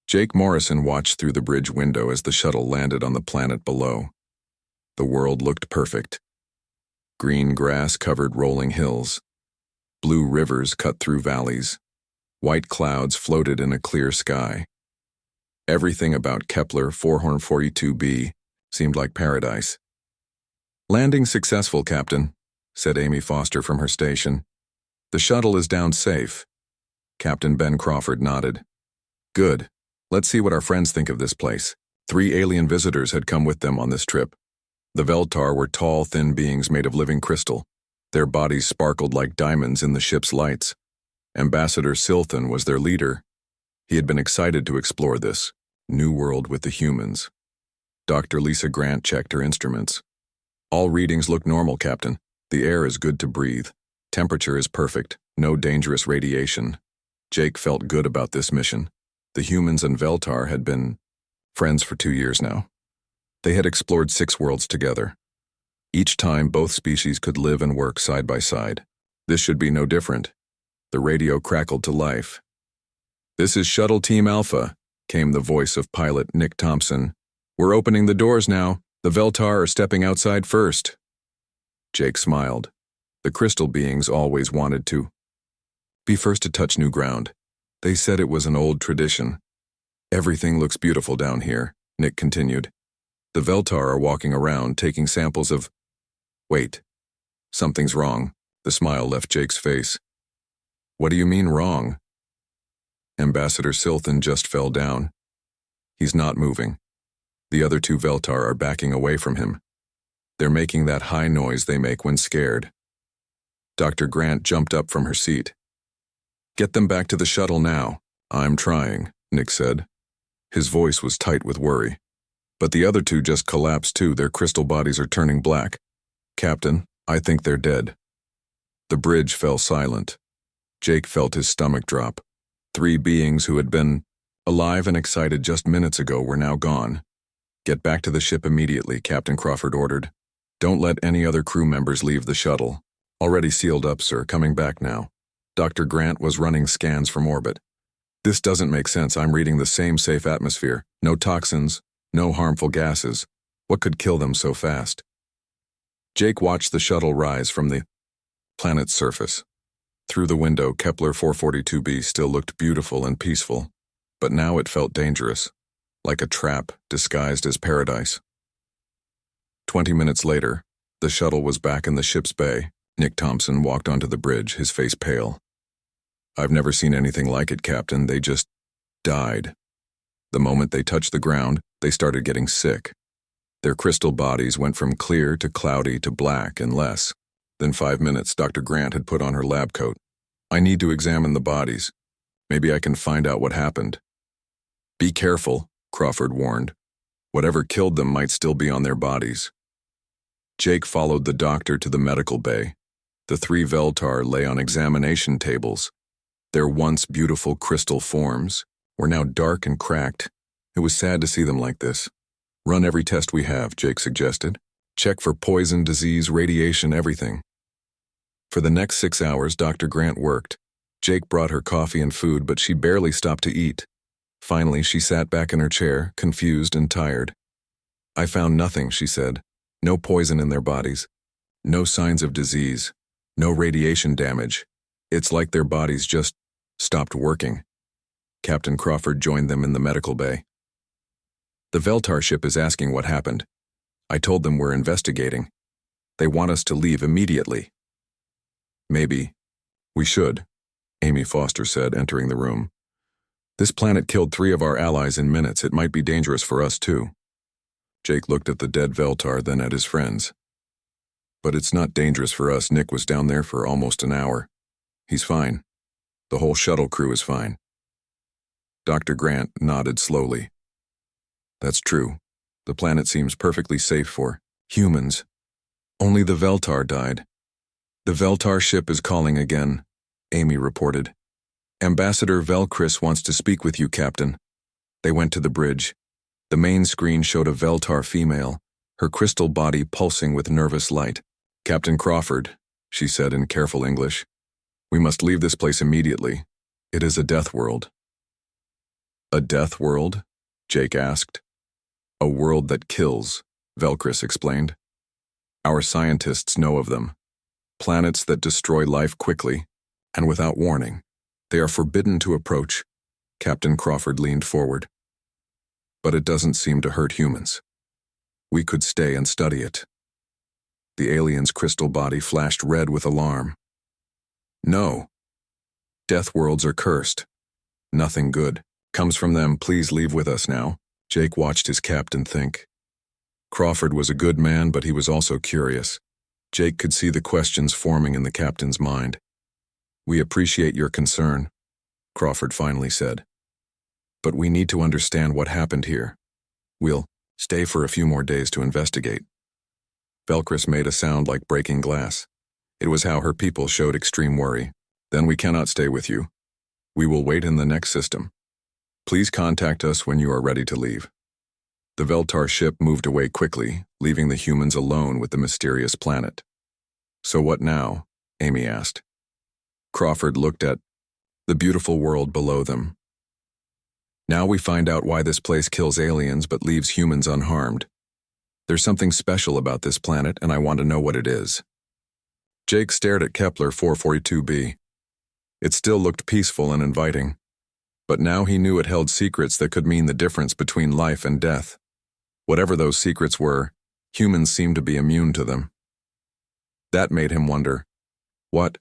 Jake Morrison watched through the bridge window as the shuttle landed on the planet below. The world looked perfect. Green grass covered rolling hills. Blue rivers cut through valleys. White clouds floated in a clear sky. Everything about Kepler 442b seemed like paradise. "Landing successful, Captain," said Amy Foster from her station. "The shuttle is down safe." Captain Ben Crawford nodded. "Good. Let's see what our friends think of this place." 3 alien visitors had come with them on this trip. The Veltar were tall, thin beings made of living crystal. Their bodies sparkled like diamonds in the ship's lights. Ambassador Silthan was their leader. He had been excited to explore this new world with the humans. Dr. Lisa Grant checked her instruments. "All readings look normal, Captain. The air is good to breathe. Temperature is perfect. No dangerous radiation." Jake felt good about this mission. The humans and Veltar had been friends for 2 years now. They had explored 6 worlds together. Each time, both species could live and work side by side. This should be no different. The radio crackled to life. "This is Shuttle Team Alpha," came the voice of pilot Nick Thompson. "We're opening the doors now. The Veltar are stepping outside first." Jake smiled. The crystal beings always wanted to be first to touch new ground. They said it was an old tradition. "Everything looks beautiful down here," Nick continued. "The Veltar are walking around taking samples of—" "Wait. Something's wrong." The smile left Jake's face. "What do you mean wrong?" Ambassador Silthan just fell down. He's not moving. The other 2 Veltar are backing away from him. They're making that high noise they make when scared. Dr. Grant jumped up from her seat. "Get them back to the shuttle now." "I'm trying," Nick said. His voice was tight with worry. But the other 2 just collapsed too. Their crystal bodies are turning black. "Captain, I think they're dead." The bridge fell silent. Jake felt his stomach drop. 3 beings who had been alive and excited just minutes ago were now gone. "Get back to the ship immediately," Captain Crawford ordered. "Don't let any other crew members leave the shuttle." "Already sealed up, sir. Coming back now." Dr. Grant was running scans from orbit. "This doesn't make sense. I'm reading the same safe atmosphere. No toxins, no harmful gases. What could kill them so fast?" Jake watched the shuttle rise from the planet's surface. Through the window, Kepler 442b still looked beautiful and peaceful, but now it felt dangerous, like a trap disguised as paradise. 20 minutes later, the shuttle was back in the ship's bay. Nick Thompson walked onto the bridge, his face pale. "I've never seen anything like it, Captain. They just died. The moment they touched the ground, they started getting sick. Their crystal bodies went from clear to cloudy to black in less than 5 minutes." Dr. Grant had put on her lab coat. "I need to examine the bodies. Maybe I can find out what happened." "Be careful," Crawford warned. "Whatever killed them might still be on their bodies." Jake followed the doctor to the medical bay. The 3 Veltar lay on examination tables. Their once beautiful crystal forms were now dark and cracked. It was sad to see them like this. "Run every test we have," Jake suggested. "Check for poison, disease, radiation, everything." For the next 6 hours, Dr. Grant worked. Jake brought her coffee and food, but she barely stopped to eat. Finally, she sat back in her chair, confused and tired. "I found nothing," she said. "No poison in their bodies. No signs of disease. No radiation damage. It's like their bodies just stopped working." Captain Crawford joined them in the medical bay. "The Veltar ship is asking what happened. I told them we're investigating. They want us to leave immediately." "Maybe we should," Amy Foster said, entering the room. "This planet killed 3 of our allies in minutes. It might be dangerous for us too." Jake looked at the dead Veltar, then at his friends. "But it's not dangerous for us. Nick was down there for almost an hour. He's fine. The whole shuttle crew is fine." Dr. Grant nodded slowly. "That's true. The planet seems perfectly safe for humans. Only the Veltar died." "The Veltar ship is calling again," Amy reported. "Ambassador Velchris wants to speak with you, Captain." They went to the bridge. The main screen showed a Veltar female, her crystal body pulsing with nervous light. "Captain Crawford," she said in careful English, "we must leave this place immediately. It is a death world." A death world? Jake asked. A world that kills, Velkris explained. Our scientists know of them. Planets that destroy life quickly and without warning. They are forbidden to approach. Captain Crawford leaned forward. But it doesn't seem to hurt humans. We could stay and study it. The alien's crystal body flashed red with alarm. No. Death worlds are cursed. Nothing good comes from them. Please leave with us now. Jake watched his captain think. Crawford was a good man, but he was also curious. Jake could see the questions forming in the captain's mind. We appreciate your concern, Crawford finally said. But we need to understand what happened here. We'll stay for a few more days to investigate. Velkris made a sound like breaking glass. It was how her people showed extreme worry. Then we cannot stay with you. We will wait in the next system. Please contact us when you are ready to leave. The Veltar ship moved away quickly, leaving the humans alone with the mysterious planet. So what now? Amy asked. Crawford looked at the beautiful world below them. Now we find out why this place kills aliens but leaves humans unharmed. There's something special about this planet, and I want to know what it is. Jake stared at Kepler 442b. It still looked peaceful and inviting, but now he knew it held secrets that could mean the difference between life and death. Whatever those secrets were, humans seemed to be immune to them. That made him wonder, what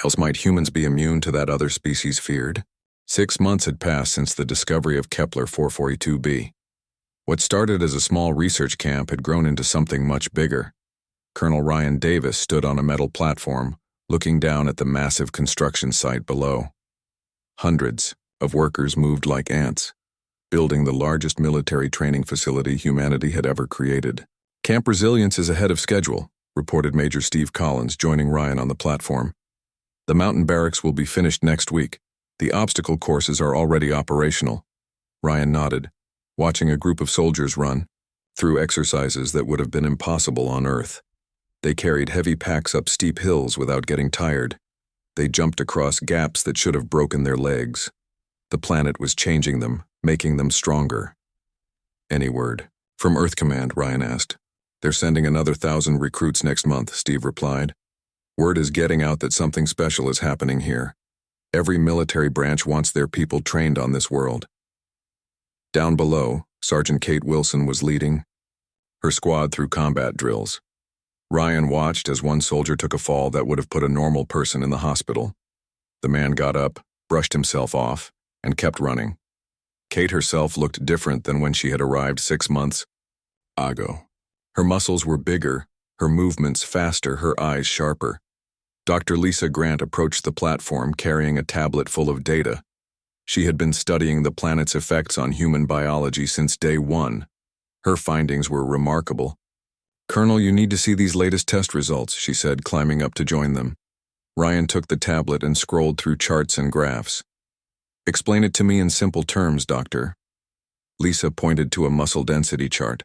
else might humans be immune to that other species feared? 6 months had passed since the discovery of Kepler 442b. What started as a small research camp had grown into something much bigger. Colonel Ryan Davis stood on a metal platform, looking down at the massive construction site below. Hundreds of workers moved like ants, building the largest military training facility humanity had ever created. Camp Resilience is ahead of schedule, reported Major Steve Collins, joining Ryan on the platform. The mountain barracks will be finished next week. The obstacle courses are already operational. Ryan nodded, watching a group of soldiers run through exercises that would have been impossible on Earth. They carried heavy packs up steep hills without getting tired. They jumped across gaps that should have broken their legs. The planet was changing them, making them stronger. Any word from Earth Command? Ryan asked. They're sending another 1,000 recruits next month, Steve replied. Word is getting out that something special is happening here. Every military branch wants their people trained on this world. Down below, Sergeant Kate Wilson was leading her squad through combat drills. Ryan watched as one soldier took a fall that would have put a normal person in the hospital. The man got up, brushed himself off, and kept running. Kate herself looked different than when she had arrived 6 months ago. Her muscles were bigger, her movements faster, her eyes sharper. Dr. Lisa Grant approached the platform carrying a tablet full of data. She had been studying the planet's effects on human biology since day one. Her findings were remarkable. Colonel, you need to see these latest test results, she said, climbing up to join them. Ryan took the tablet and scrolled through charts and graphs. Explain it to me in simple terms, Doctor. Lisa pointed to a muscle density chart.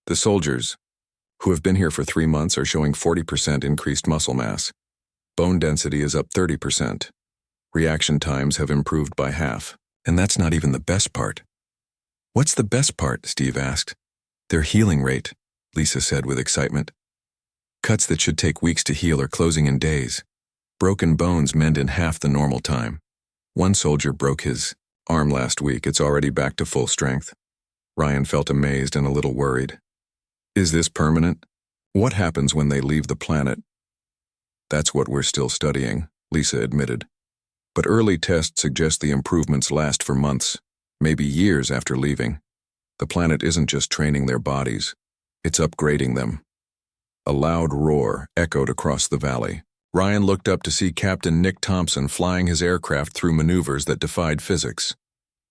The soldiers, who have been here for 3 months, are showing 40% increased muscle mass. Bone density is up 30%. Reaction times have improved by half. And that's not even the best part. What's the best part? Steve asked. Their healing rate, Lisa said with excitement. Cuts that should take weeks to heal are closing in days. Broken bones mend in half the normal time. One soldier broke his arm last week. It's already back to full strength. Ryan felt amazed and a little worried. Is this permanent? What happens when they leave the planet? That's what we're still studying, Lisa admitted. But early tests suggest the improvements last for months, maybe years after leaving. The planet isn't just training their bodies, it's upgrading them. A loud roar echoed across the valley. Ryan looked up to see Captain Nick Thompson flying his aircraft through maneuvers that defied physics.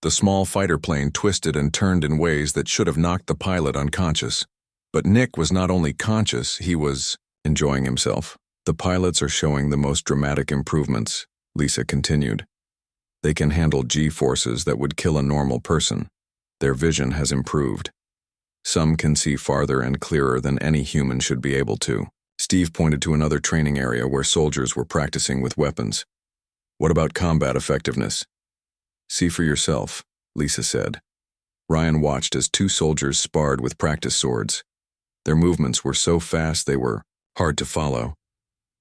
The small fighter plane twisted and turned in ways that should have knocked the pilot unconscious. But Nick was not only conscious, he was enjoying himself. The pilots are showing the most dramatic improvements, Lisa continued. They can handle G-forces that would kill a normal person. Their vision has improved. Some can see farther and clearer than any human should be able to. Steve pointed to another training area where soldiers were practicing with weapons. What about combat effectiveness? See for yourself, Lisa said. Ryan watched as two soldiers sparred with practice swords. Their movements were so fast they were hard to follow.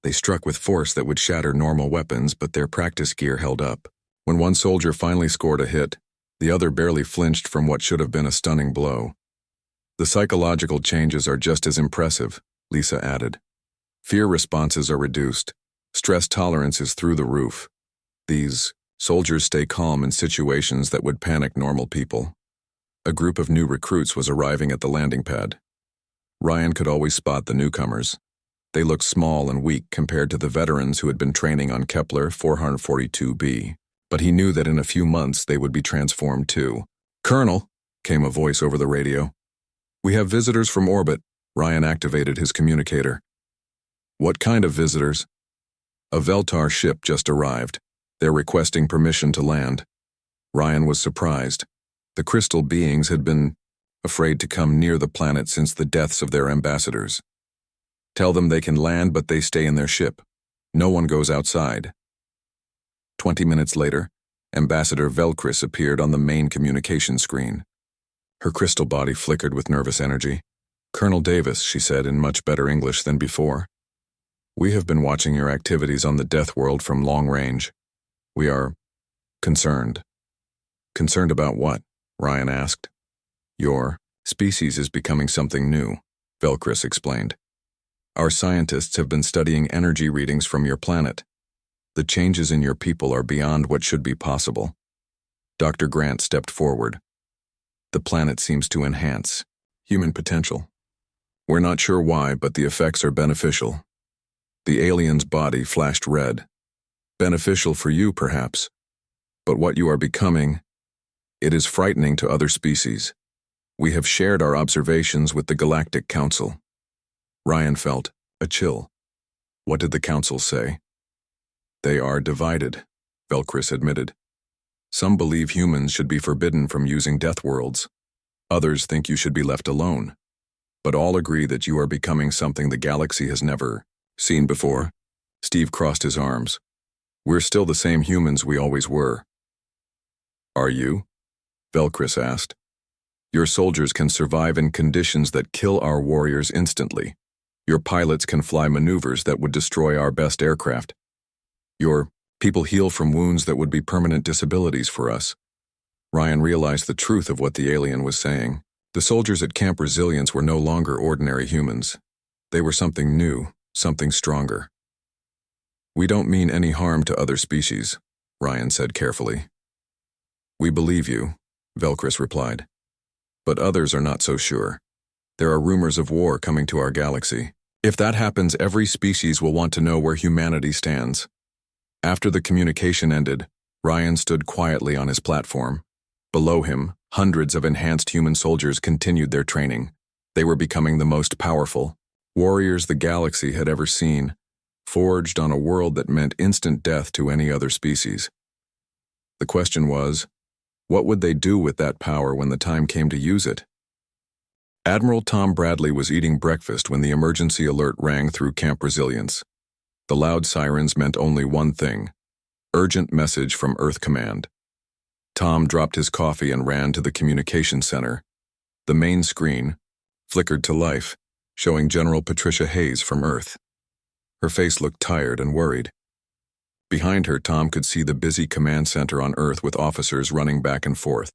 They struck with force that would shatter normal weapons, but their practice gear held up. When one soldier finally scored a hit, the other barely flinched from what should have been a stunning blow. The psychological changes are just as impressive, Lisa added. Fear responses are reduced. Stress tolerance is through the roof. These soldiers stay calm in situations that would panic normal people. A group of new recruits was arriving at the landing pad. Ryan could always spot the newcomers. They looked small and weak compared to the veterans who had been training on Kepler 442b, but he knew that in a few months they would be transformed too. "Colonel," came a voice over the radio. "We have visitors from orbit." Ryan activated his communicator. "What kind of visitors?" "A Veltar ship just arrived. They're requesting permission to land." Ryan was surprised. The crystal beings had been afraid to come near the planet since the deaths of their ambassadors. "Tell them they can land, but they stay in their ship. No one goes outside." 20 minutes later, Ambassador Velkris appeared on the main communication screen. Her crystal body flickered with nervous energy. "Colonel Davis," she said in much better English than before. "We have been watching your activities on the Death World from long range. We are concerned." "Concerned about what?" Ryan asked. "Your species is becoming something new," Velkris explained. "Our scientists have been studying energy readings from your planet. The changes in your people are beyond what should be possible." Dr. Grant stepped forward. "The planet seems to enhance human potential. We're not sure why, but the effects are beneficial." The alien's body flashed red. "Beneficial for you, perhaps. But what you are becoming, it is frightening to other species. We have shared our observations with the Galactic Council." Ryan felt a chill. What did the council say? "They are divided," Velkris admitted. "Some believe humans should be forbidden from using death worlds. Others think you should be left alone. But all agree that you are becoming something the galaxy has never seen before." Steve crossed his arms. "We're still the same humans we always were." "Are you?" Velkris asked. "Your soldiers can survive in conditions that kill our warriors instantly. Your pilots can fly maneuvers that would destroy our best aircraft. Your people heal from wounds that would be permanent disabilities for us." Ryan realized the truth of what the alien was saying. The soldiers at Camp Resilience were no longer ordinary humans. They were something new, something stronger. "We don't mean any harm to other species," Ryan said carefully. "We believe you," Velkris replied. "But others are not so sure. There are rumors of war coming to our galaxy. If that happens, every species will want to know where humanity stands." After the communication ended, Ryan stood quietly on his platform. Below him, hundreds of enhanced human soldiers continued their training. They were becoming the most powerful warriors the galaxy had ever seen, forged on a world that meant instant death to any other species. The question was, what would they do with that power when the time came to use it? Admiral Tom Bradley was eating breakfast when the emergency alert rang through Camp Resilience. The loud sirens meant only one thing: urgent message from Earth Command. Tom dropped his coffee and ran to the communication center. The main screen flickered to life, showing General Patricia Hayes from Earth. Her face looked tired and worried. Behind her, Tom could see the busy command center on Earth with officers running back and forth.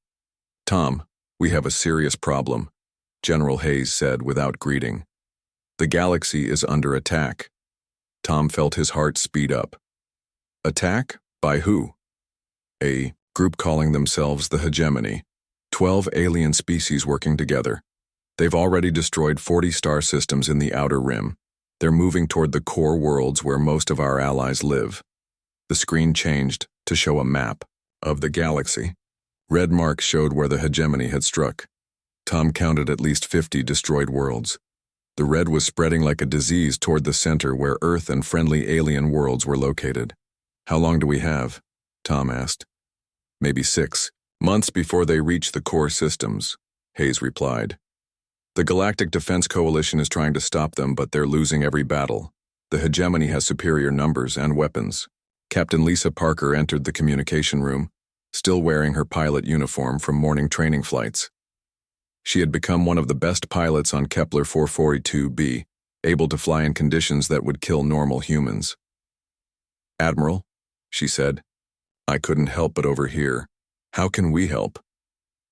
"Tom, we have a serious problem," General Hayes said without greeting. "The galaxy is under attack." Tom felt his heart speed up. "Attack? By who?" "A group calling themselves the Hegemony. 12 alien species working together. They've already destroyed 40 star systems in the Outer Rim. They're moving toward the core worlds where most of our allies live." The screen changed to show a map of the galaxy. Red marks showed where the Hegemony had struck. Tom counted at least 50 destroyed worlds. The red was spreading like a disease toward the center where Earth and friendly alien worlds were located. "How long do we have?" Tom asked. "Maybe 6 months before they reach the core systems," Hayes replied. "The Galactic Defense Coalition is trying to stop them, but they're losing every battle. The Hegemony has superior numbers and weapons." Captain Lisa Parker entered the communication room. still wearing her pilot uniform from morning training flights. She had become one of the best pilots on Kepler 442b, able to fly in conditions that would kill normal humans. "Admiral," she said, "I couldn't help but overhear. How can we help?"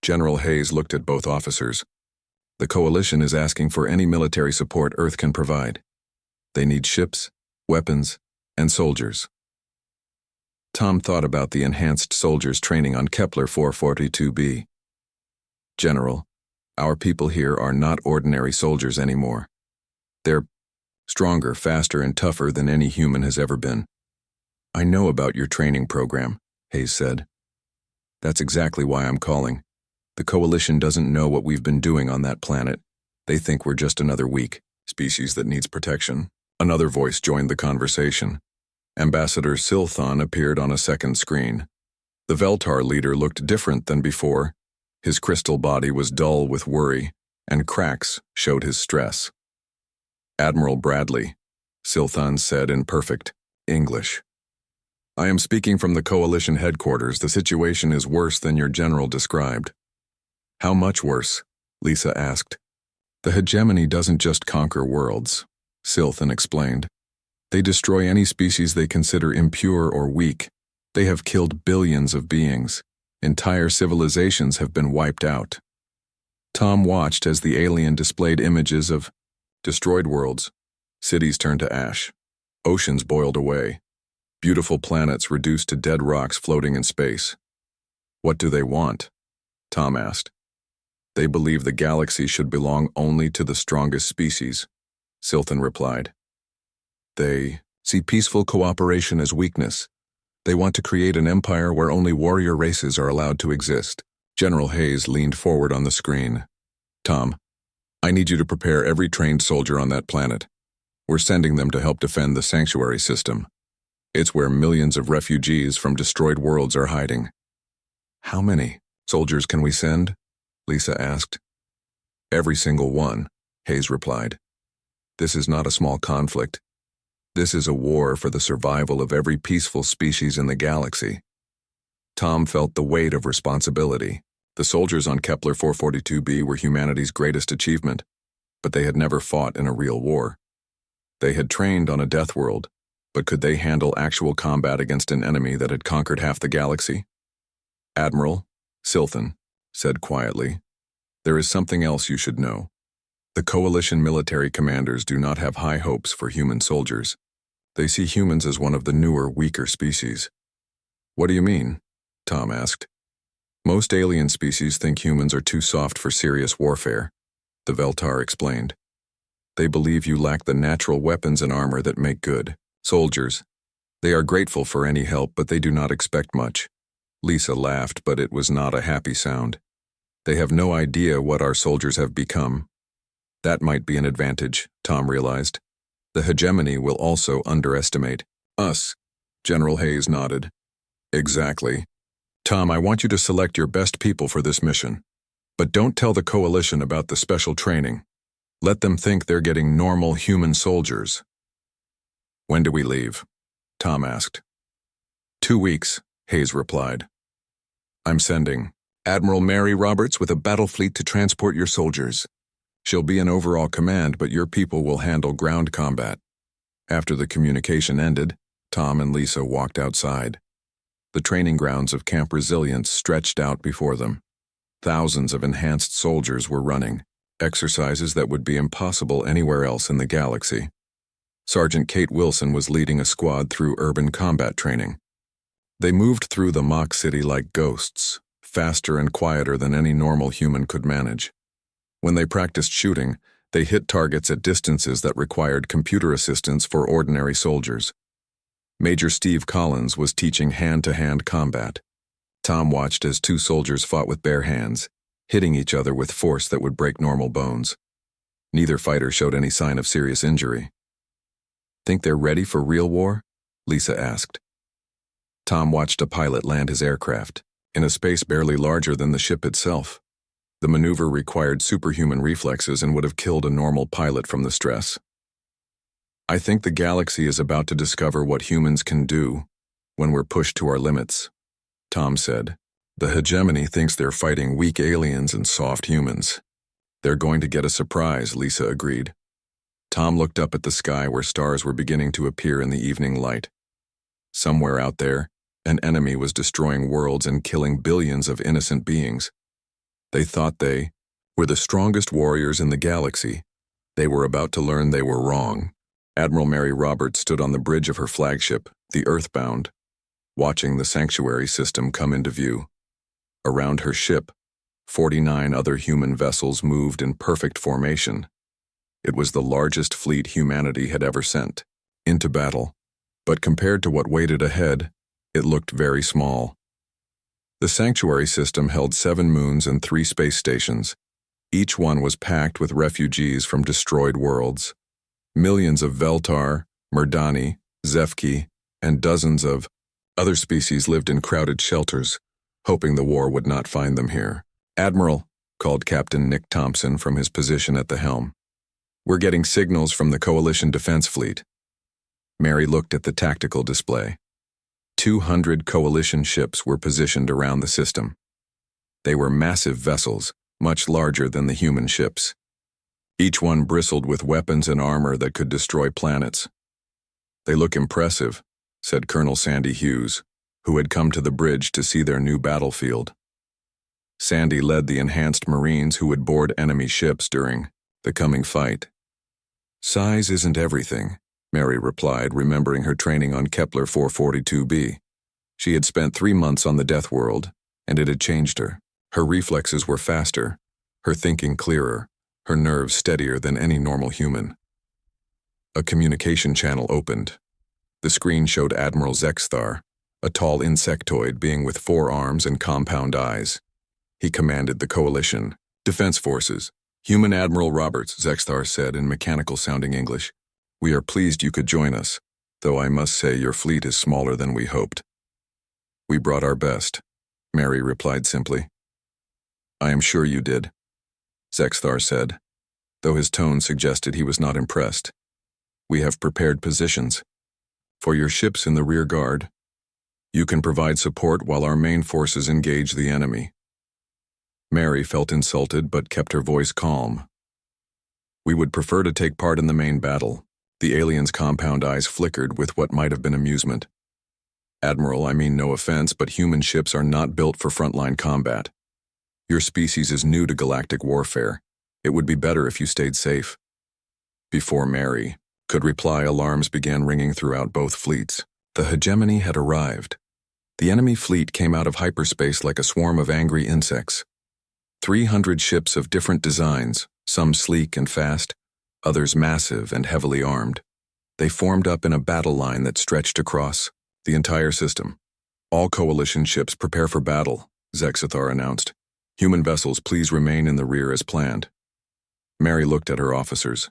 General Hayes looked at both officers. "The Coalition is asking for any military support Earth can provide. They need ships, weapons, and soldiers." Tom thought about the enhanced soldiers training on Kepler 442b. "General, our people here are not ordinary soldiers anymore. They're stronger, faster, and tougher than any human has ever been." "I know about your training program," Hayes said. "That's exactly why I'm calling. The Coalition doesn't know what we've been doing on that planet. They think we're just another weak species that needs protection." Another voice joined the conversation. Ambassador Silthon appeared on a second screen. The Veltar leader looked different than before. His crystal body was dull with worry, and cracks showed his stress. "Admiral Bradley," Silthon said in perfect English. "I am speaking from the Coalition headquarters. The situation is worse than your general described." "How much worse?" Lisa asked. "The hegemony doesn't just conquer worlds," Silthon explained. "They destroy any species they consider impure or weak. They have killed billions of beings. Entire civilizations have been wiped out." Tom watched as the alien displayed images of destroyed worlds. Cities turned to ash. Oceans boiled away. Beautiful planets reduced to dead rocks floating in space. "What do they want?" Tom asked. "They believe the galaxy should belong only to the strongest species," Silthon replied. "They see peaceful cooperation as weakness. They want to create an empire where only warrior races are allowed to exist." General Hayes leaned forward on the screen. "Tom, I need you to prepare every trained soldier on that planet. We're sending them to help defend the sanctuary system. It's where millions of refugees from destroyed worlds are hiding." "How many soldiers can we send?" Lisa asked. "Every single one," Hayes replied. "This is not a small conflict. This is a war for the survival of every peaceful species in the galaxy." Tom felt the weight of responsibility. The soldiers on Kepler 442b were humanity's greatest achievement, but they had never fought in a real war. They had trained on a death world, but could they handle actual combat against an enemy that had conquered half the galaxy? "Admiral," Silthon said quietly, "there is something else you should know. The Coalition military commanders do not have high hopes for human soldiers. They see humans as one of the newer, weaker species." "What do you mean?" Tom asked. "Most alien species think humans are too soft for serious warfare," the Veltar explained. "They believe you lack the natural weapons and armor that make good soldiers. They are grateful for any help, but they do not expect much." Lisa laughed, but it was not a happy sound. "They have no idea what our soldiers have become." That might be an advantage, Tom realized. The hegemony will also underestimate us. General Hayes nodded. "Exactly. Tom, I want you to select your best people for this mission. But don't tell the Coalition about the special training. Let them think they're getting normal human soldiers." "When do we leave?" Tom asked. 2 weeks, Hayes replied. "I'm sending Admiral Mary Roberts with a battle fleet to transport your soldiers. She'll be in overall command, but your people will handle ground combat." After the communication ended, Tom and Lisa walked outside. The training grounds of Camp Resilience stretched out before them. Thousands of enhanced soldiers were running, exercises that would be impossible anywhere else in the galaxy. Sergeant Kate Wilson was leading a squad through urban combat training. They moved through the mock city like ghosts, faster and quieter than any normal human could manage. When they practiced shooting, they hit targets at distances that required computer assistance for ordinary soldiers. Major Steve Collins was teaching hand-to-hand combat. Tom watched as 2 soldiers fought with bare hands, hitting each other with force that would break normal bones. Neither fighter showed any sign of serious injury. "Think they're ready for real war?" Lisa asked. Tom watched a pilot land his aircraft, in a space barely larger than the ship itself. The maneuver required superhuman reflexes and would have killed a normal pilot from the stress. "I think the galaxy is about to discover what humans can do when we're pushed to our limits," Tom said, The hegemony thinks they're fighting weak aliens and soft humans. They're going to get a surprise, Lisa agreed. Tom looked up at the sky where stars were beginning to appear in the evening light. Somewhere out there, an enemy was destroying worlds and killing billions of innocent beings. They thought they were the strongest warriors in the galaxy. They were about to learn they were wrong. Admiral Mary Roberts stood on the bridge of her flagship, the Earthbound, watching the sanctuary system come into view. Around her ship, 49 other human vessels moved in perfect formation. It was the largest fleet humanity had ever sent into battle, but compared to what waited ahead, it looked very small. The sanctuary system held 7 moons and 3 space stations. Each one was packed with refugees from destroyed worlds. Millions of Veltar, Murdani, Zefki, and dozens of other species lived in crowded shelters, hoping the war would not find them here. "Admiral," called Captain Nick Thompson from his position at the helm. "We're getting signals from the Coalition Defense Fleet." Mary looked at the tactical display. 200 Coalition ships were positioned around the system. They were massive vessels, much larger than the human ships. Each one bristled with weapons and armor that could destroy planets. "They look impressive," said Colonel Sandy Hughes, who had come to the bridge to see their new battlefield. Sandy led the enhanced Marines who would board enemy ships during the coming fight. "Size isn't everything," Mary replied, remembering her training on Kepler 442b. She had spent 3 months on the Death World, and it had changed her. Her reflexes were faster, her thinking clearer, her nerves steadier than any normal human. A communication channel opened. The screen showed Admiral Zexthar, a tall insectoid being with 4 arms and compound eyes. He commanded the Coalition Defense Forces. "Human Admiral Roberts," Zexthar said in mechanical-sounding English. "We are pleased you could join us, though I must say your fleet is smaller than we hoped." "We brought our best," Mary replied simply. "I am sure you did," Zexthar said, though his tone suggested he was not impressed. "We have prepared positions. For your ships in the rear guard, you can provide support while our main forces engage the enemy." Mary felt insulted but kept her voice calm. "We would prefer to take part in the main battle." The alien's compound eyes flickered with what might have been amusement. "Admiral, I mean no offense, but human ships are not built for frontline combat. Your species is new to galactic warfare. It would be better if you stayed safe." Before Mary could reply, alarms began ringing throughout both fleets. The hegemony had arrived. The enemy fleet came out of hyperspace like a swarm of angry insects. 300 ships of different designs, some sleek and fast, others massive and heavily armed. They formed up in a battle line that stretched across the entire system. "All Coalition ships prepare for battle," Zexthar announced. "Human vessels, please remain in the rear as planned." Mary looked at her officers.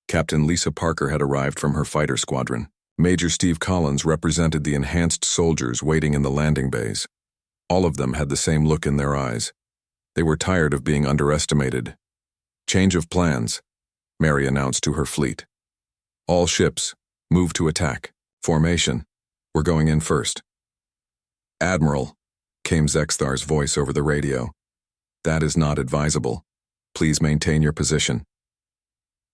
Captain Lisa Parker had arrived from her fighter squadron. Major Steve Collins represented the enhanced soldiers waiting in the landing bays. All of them had the same look in their eyes. They were tired of being underestimated. "Change of plans," Mary announced to her fleet. "All ships, move to attack. Formation. We're going in first." "Admiral," came Zexthar's voice over the radio. "That is not advisable. Please maintain your position."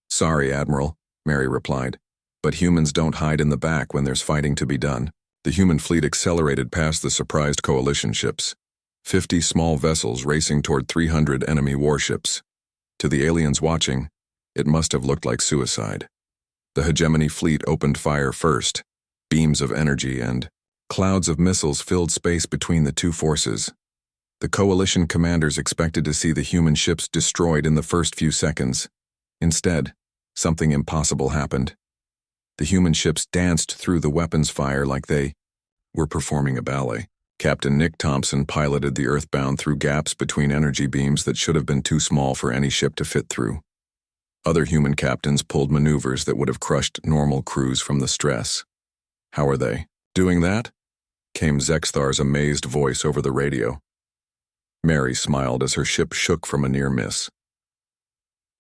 "Sorry, Admiral," Mary replied, "but humans don't hide in the back when there's fighting to be done." The human fleet accelerated past the surprised Coalition ships. 50 small vessels racing toward 300 enemy warships. To the aliens watching, it must have looked like suicide. The hegemony fleet opened fire first. Beams of energy and clouds of missiles filled space between the two forces. The Coalition commanders expected to see the human ships destroyed in the first few seconds. Instead, something impossible happened. The human ships danced through the weapons fire like they were performing a ballet. Captain Nick Thompson piloted the Earthbound through gaps between energy beams that should have been too small for any ship to fit through. Other human captains pulled maneuvers that would have crushed normal crews from the stress. "How are they doing that?" came Zexthar's amazed voice over the radio. Mary smiled as her ship shook from a near miss.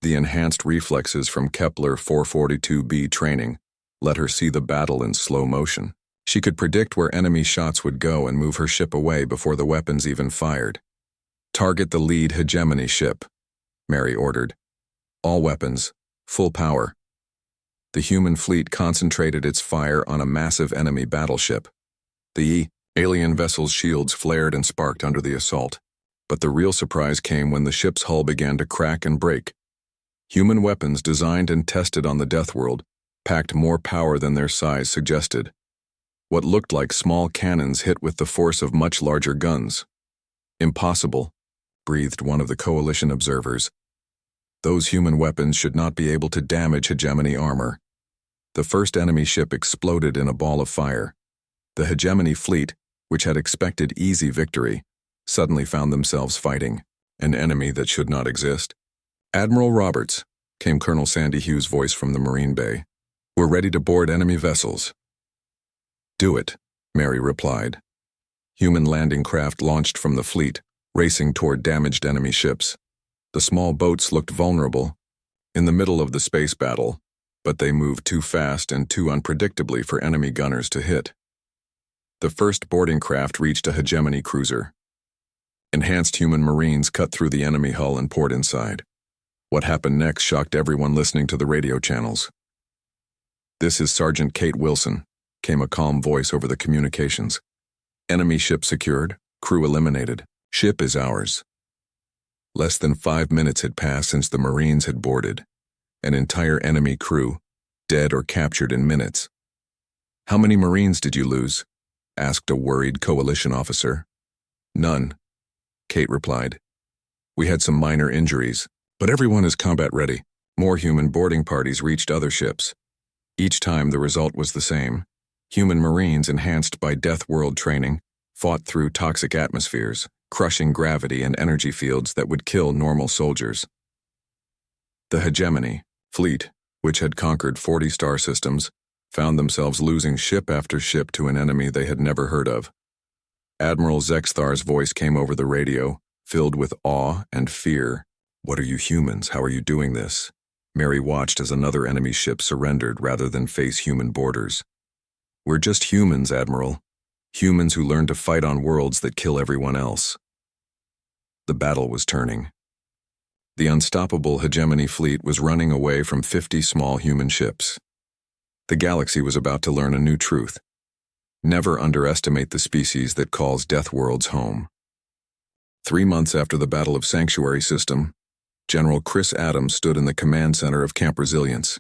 The enhanced reflexes from Kepler 442b training let her see the battle in slow motion. She could predict where enemy shots would go and move her ship away before the weapons even fired. "Target the lead hegemony ship," Mary ordered. "All weapons, full power." The human fleet concentrated its fire on a massive enemy battleship. The alien vessel's shields flared and sparked under the assault. But the real surprise came when the ship's hull began to crack and break. Human weapons designed and tested on the Death World packed more power than their size suggested. What looked like small cannons hit with the force of much larger guns. "Impossible," breathed one of the coalition observers. "Those human weapons should not be able to damage hegemony armor." The first enemy ship exploded in a ball of fire. The hegemony fleet, which had expected easy victory, suddenly found themselves fighting an enemy that should not exist. "Admiral Roberts," came Colonel Sandy Hugh's voice from the Marine Bay. "We're ready to board enemy vessels." "Do it," Mary replied. Human landing craft launched from the fleet, racing toward damaged enemy ships. The small boats looked vulnerable, in the middle of the space battle, but they moved too fast and too unpredictably for enemy gunners to hit. The first boarding craft reached a hegemony cruiser. Enhanced human Marines cut through the enemy hull and poured inside. What happened next shocked everyone listening to the radio channels. "This is Sergeant Kate Wilson," came a calm voice over the communications. "Enemy ship secured, crew eliminated. Ship is ours." Less than 5 minutes had passed since the Marines had boarded. An entire enemy crew, dead or captured in minutes. "How many Marines did you lose?" asked a worried coalition officer. "None," Kate replied. "We had some minor injuries, but everyone is combat ready." More human boarding parties reached other ships. Each time the result was the same. Human Marines, enhanced by Death World training, fought through toxic atmospheres, crushing gravity and energy fields that would kill normal soldiers. The hegemony fleet, which had conquered 40 star systems, found themselves losing ship after ship to an enemy they had never heard of. Admiral Zexthar's voice came over the radio, filled with awe and fear. "What are you humans? How are you doing this?" Mary watched as another enemy ship surrendered rather than face human boarders. "We're just humans, Admiral. Humans who learn to fight on worlds that kill everyone else." The battle was turning. The unstoppable hegemony fleet was running away from 50 small human ships. The galaxy was about to learn a new truth. Never underestimate the species that calls Death Worlds home. 3 months after the Battle of Sanctuary System, General Chris Adams stood in the command center of Camp Resilience.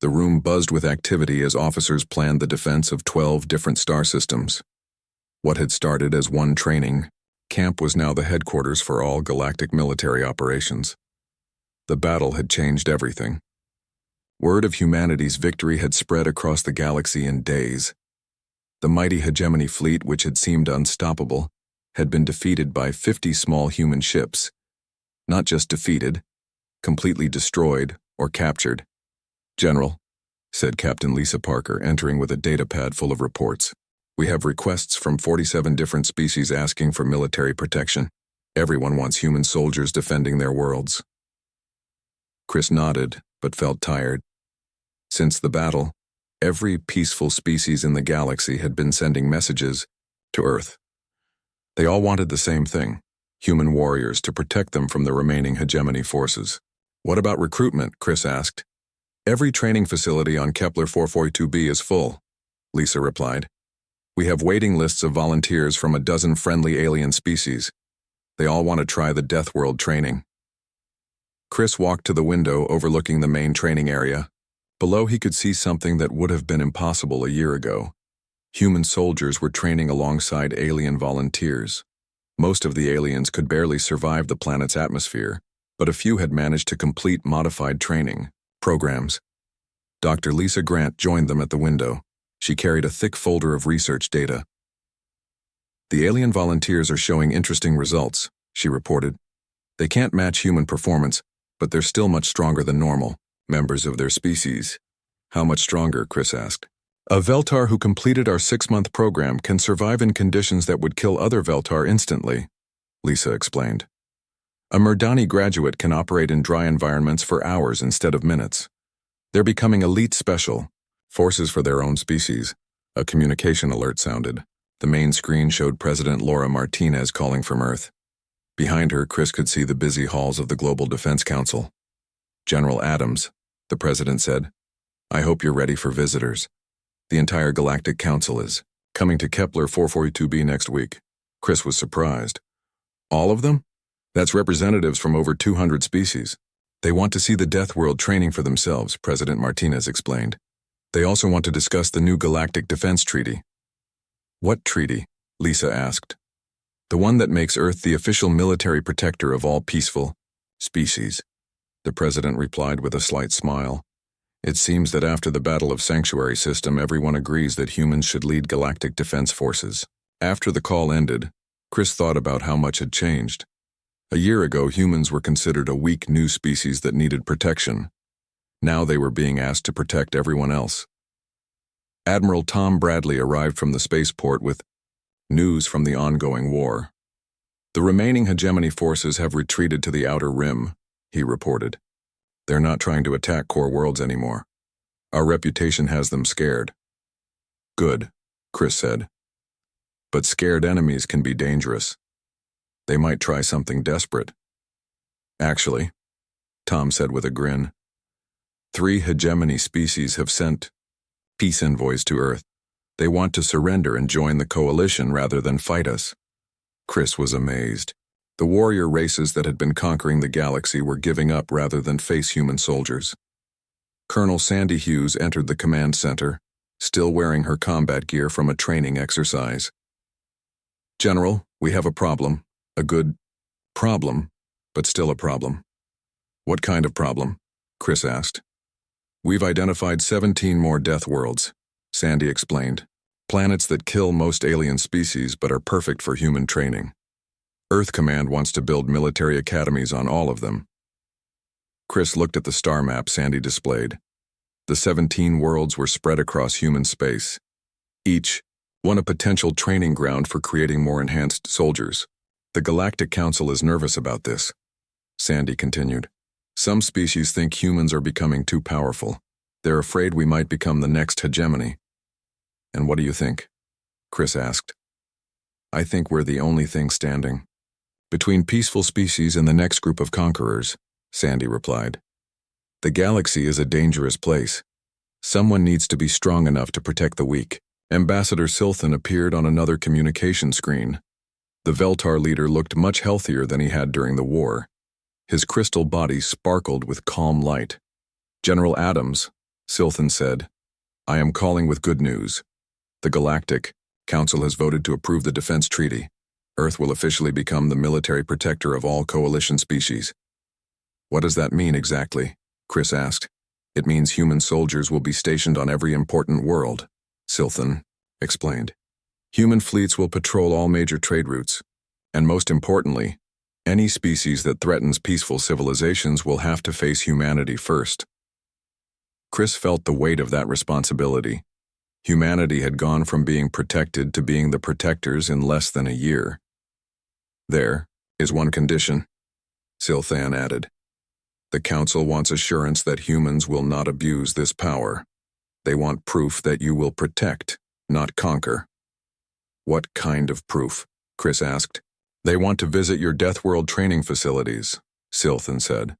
The room buzzed with activity as officers planned the defense of 12 different star systems. What had started as one training camp was now the headquarters for all galactic military operations. The battle had changed everything. Word of humanity's victory had spread across the galaxy in days. The mighty hegemony fleet, which had seemed unstoppable, had been defeated by 50 small human ships. Not just defeated, completely destroyed or captured. "General," said Captain Lisa Parker, entering with a datapad full of reports. "We have requests from 47 different species asking for military protection. Everyone wants human soldiers defending their worlds." Chris nodded, but felt tired. Since the battle, every peaceful species in the galaxy had been sending messages to Earth. They all wanted the same thing: human warriors to protect them from the remaining hegemony forces. "What about recruitment?" Chris asked. "Every training facility on Kepler 442b is full," Lisa replied. "We have waiting lists of volunteers from a dozen friendly alien species. They all want to try the Death World training." Chris walked to the window overlooking the main training area. Below he could see something that would have been impossible a year ago. Human soldiers were training alongside alien volunteers. Most of the aliens could barely survive the planet's atmosphere, but a few had managed to complete modified training programs. Dr. Lisa Grant joined them at the window. She carried a thick folder of research data. "The alien volunteers are showing interesting results," she reported. "They can't match human performance, but they're still much stronger than normal members of their species." "How much stronger?" Chris asked. "A Veltar who completed our 6-month program can survive in conditions that would kill other Veltar instantly," Lisa explained. "A Murdani graduate can operate in dry environments for hours instead of minutes. They're becoming elite special forces for their own species. A communication alert sounded. The main screen showed President Laura Martinez calling from Earth. Behind her, Chris could see the busy halls of the Global Defense Council. "General Adams," the president said, "I hope you're ready for visitors. The entire Galactic Council is coming to Kepler 442b next week." Chris was surprised. "All of them? That's representatives from over 200 species. They want to see the Death World training for themselves," President Martinez explained. "They also want to discuss the new Galactic Defense Treaty." "What treaty?" Lisa asked. "The one that makes Earth the official military protector of all peaceful species," the president replied with a slight smile. "It seems that after the Battle of Sanctuary System, everyone agrees that humans should lead galactic defense forces." After the call ended, Chris thought about how much had changed. A year ago, humans were considered a weak new species that needed protection. Now they were being asked to protect everyone else. Admiral Tom Bradley arrived from the spaceport with news from the ongoing war. "The remaining hegemony forces have retreated to the outer rim," he reported. "They're not trying to attack core worlds anymore. Our reputation has them scared." "Good," Chris said. "But scared enemies can be dangerous. They might try something desperate." "Actually," Tom said with a grin, 3 hegemony species have sent peace envoys to Earth. They want to surrender and join the coalition rather than fight us." Chris was amazed. The warrior races that had been conquering the galaxy were giving up rather than face human soldiers. Colonel Sandy Hughes entered the command center, still wearing her combat gear from a training exercise. "General, we have a problem. A good problem, but still a problem." "What kind of problem?" Chris asked. "We've identified 17 more death worlds," Sandy explained. "Planets that kill most alien species but are perfect for human training. Earth Command wants to build military academies on all of them." Chris looked at the star map Sandy displayed. The 17 worlds were spread across human space. Each one a potential training ground for creating more enhanced soldiers. "The Galactic Council is nervous about this," Sandy continued. "Some species think humans are becoming too powerful. They're afraid we might become the next hegemony." "And what do you think?" Chris asked. "I think we're the only thing standing between peaceful species and the next group of conquerors," Sandy replied. "The galaxy is a dangerous place. Someone needs to be strong enough to protect the weak." Ambassador Silthan appeared on another communication screen. The Veltar leader looked much healthier than he had during the war. His crystal body sparkled with calm light. "General Adams," Silthan said, "I am calling with good news. The Galactic Council has voted to approve the defense treaty. Earth will officially become the military protector of all coalition species." "What does that mean exactly?" Chris asked. "It means human soldiers will be stationed on every important world," Silthan explained. "Human fleets will patrol all major trade routes, and most importantly, any species that threatens peaceful civilizations will have to face humanity first." Chris felt the weight of that responsibility. Humanity had gone from being protected to being the protectors in less than a year. "There is one condition," Silthan added. "The Council wants assurance that humans will not abuse this power. They want proof that you will protect, not conquer." "What kind of proof?" Chris asked. "They want to visit your Death World training facilities," Silthan said.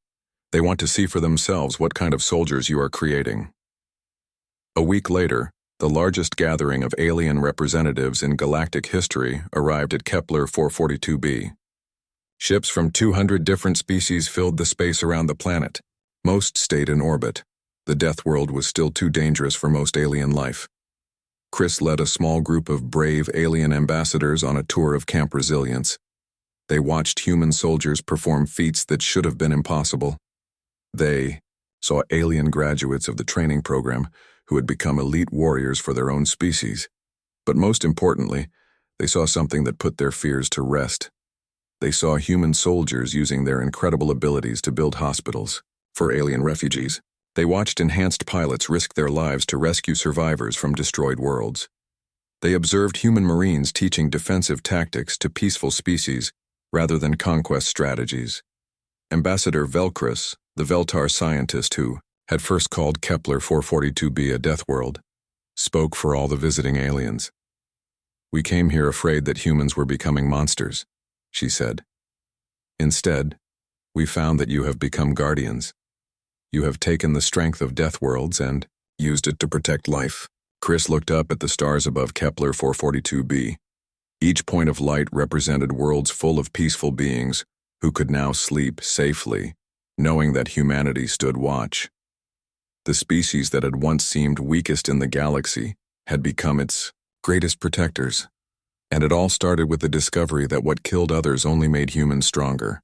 "They want to see for themselves what kind of soldiers you are creating." A week later, the largest gathering of alien representatives in galactic history arrived at Kepler 442b. Ships from 200 different species filled the space around the planet. Most stayed in orbit. The Death World was still too dangerous for most alien life. Chris led a small group of brave alien ambassadors on a tour of Camp Resilience. They watched human soldiers perform feats that should have been impossible. They saw alien graduates of the training program who had become elite warriors for their own species. But most importantly, they saw something that put their fears to rest. They saw human soldiers using their incredible abilities to build hospitals for alien refugees. They watched enhanced pilots risk their lives to rescue survivors from destroyed worlds. They observed human Marines teaching defensive tactics to peaceful species rather than conquest strategies. Ambassador Velcris, the Veltar scientist who had first called Kepler 442b a death world, spoke for all the visiting aliens. "We came here afraid that humans were becoming monsters," she said. "Instead, we found that you have become guardians. You have taken the strength of death worlds and used it to protect life." Chris looked up at the stars above Kepler 442b. Each point of light represented worlds full of peaceful beings who could now sleep safely, knowing that humanity stood watch. The species that had once seemed weakest in the galaxy had become its greatest protectors. And it all started with the discovery that what killed others only made humans stronger.